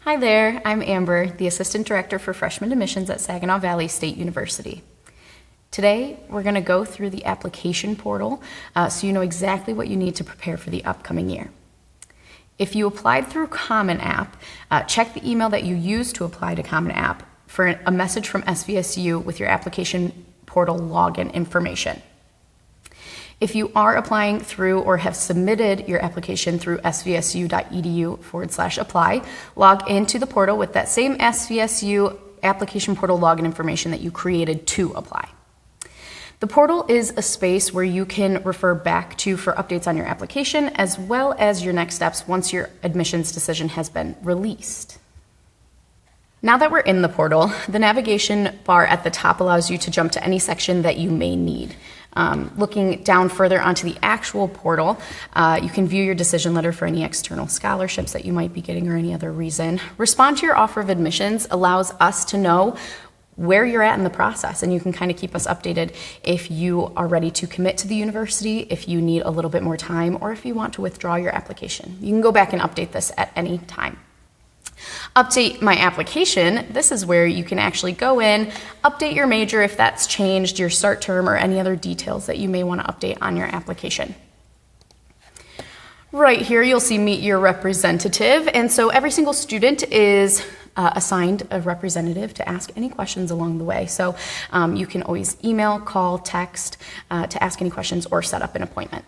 Hi there, I'm Amber, the Assistant Director for Freshman Admissions at Saginaw Valley State University. Today, we're going to go through the application portal so you know exactly what you need to prepare for the upcoming year. If you applied through Common App, check the email that you used to apply to Common App for a message from SVSU with your application portal login information. If you are applying through or have submitted your application through svsu.edu/apply, log into the portal with that same SVSU application portal login information that you created to apply. The portal is a space where you can refer back to for updates on your application as well as your next steps once your admissions decision has been released. Now that we're in the portal, the navigation bar at the top allows you to jump to any section that you may need. Looking down further onto the actual portal, you can view your decision letter for any external scholarships that you might be getting or any other reason. Respond to your offer of admissions allows us to know where you're at in the process, and you can kind of keep us updated if you are ready to commit to the university, if you need a little bit more time, or if you want to withdraw your application. You can go back and update this at any time. Update my application. This is where you can actually go in, update your major if that's changed, your start term, or any other details that you may want to update on your application. Right here, you'll see Meet Your Representative, and so every single student is assigned a representative to ask any questions along the way. So you can always email, call, text to ask any questions or set up an appointment.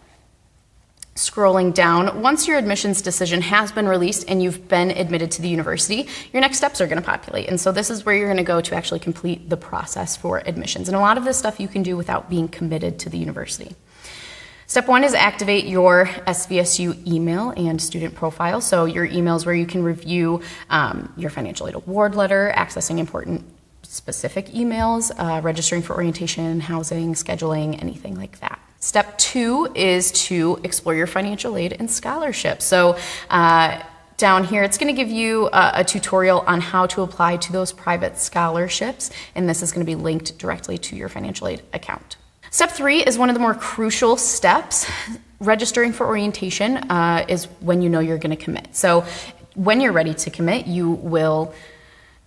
Scrolling down, once your admissions decision has been released and you've been admitted to the university, your next steps are going to populate. And so this is where you're going to go to actually complete the process for admissions. And a lot of this stuff you can do without being committed to the university. Step one is activate your SVSU email and student profile. So your email is where you can review your financial aid award letter, accessing important specific emails, registering for orientation, housing, scheduling, anything like that. Step two is to explore your financial aid and scholarship. So down here, it's going to give you a tutorial on how to apply to those private scholarships, and this is going to be linked directly to your financial aid account. Step three is one of the more crucial steps. Registering for orientation is when you know you're going to commit. So when you're ready to commit, you will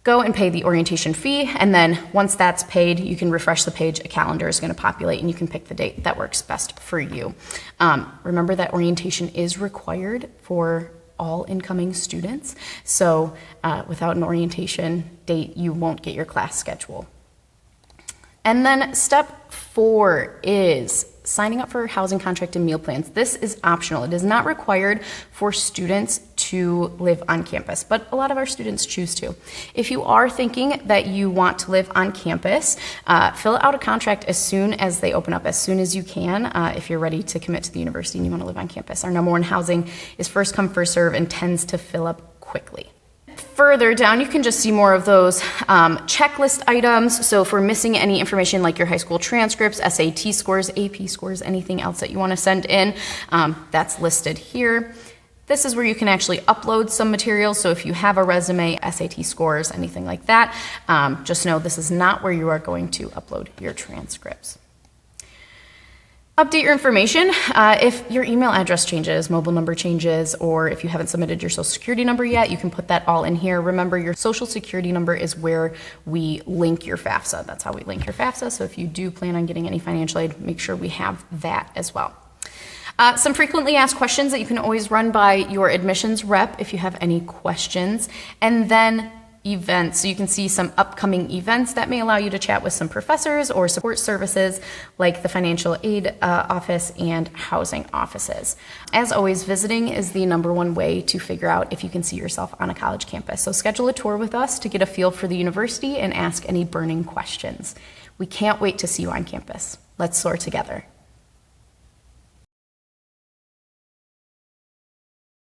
go and pay the orientation fee, and then once that's paid, you can refresh the page, a calendar is going to populate, and you can pick the date that works best for you. Remember that orientation is required for all incoming students, so without an orientation date, you won't get your class schedule. And then step four is signing up for housing contract and meal plans. This is optional. It is not required for students to live on campus, but a lot of our students choose to. If you are thinking that you want to live on campus, fill out a contract as soon as they open up, as soon as you can, if you're ready to commit to the university and you want to live on campus. Our number one housing is first come, first serve, and tends to fill up quickly. Further down, you can just see more of those checklist items. So if we're missing any information like your high school transcripts, SAT scores, AP scores, anything else that you want to send in, that's listed here. This is where you can actually upload some materials. So if you have a resume, SAT scores, anything like that, just know this is not where you are going to upload your transcripts. Update your information. If your email address changes, mobile number changes, or if you haven't submitted your social security number yet, you can put that all in here. Remember, your social security number is where we link your FAFSA. That's how we link your FAFSA. So if you do plan on getting any financial aid, make sure we have that as well. Some frequently asked questions that you can always run by your admissions rep if you have any questions. And then events. So you can see some upcoming events that may allow you to chat with some professors or support services like the financial aid office and housing offices. As always, visiting is the number one way to figure out if you can see yourself on a college campus. So schedule a tour with us to get a feel for the university and ask any burning questions. We can't wait to see you on campus. Let's soar together.